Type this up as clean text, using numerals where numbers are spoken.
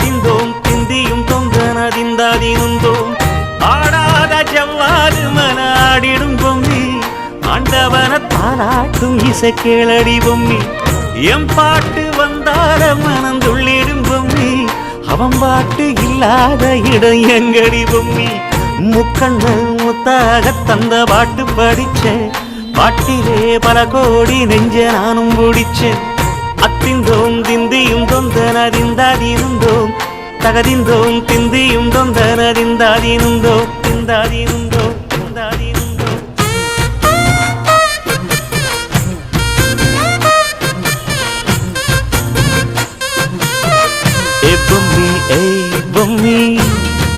தகதிந்தோம் திந்தியும் தொந்தனதிந்தாதினுந்தோம் ஆடாத ஜவ்வாது மனாடிடும் பொம்மி ஆண்டவன தாலாட்டும் இசை கேளடி பொம்மி எம் பாட்டு வந்தார மனந்துள்ளிடும் பொம்மி அவன் பாட்டு இல்லாத இடம் எங்கடி பொம்மி முக்கண்ணல் முத்தாக தந்த பாட்டு படிச்சேன் பாட்டிலே பல கோடி நெஞ்ச நானும் பிடிச்சேன் அத்திந்தோம் திந்தியும் தொந்தனதிந்தாதினுந்தோம் தகதிந்தோம் திந்தியும் தொந்தனதிந்தாதினுந்தோம் திந்தாதினுந்தோம்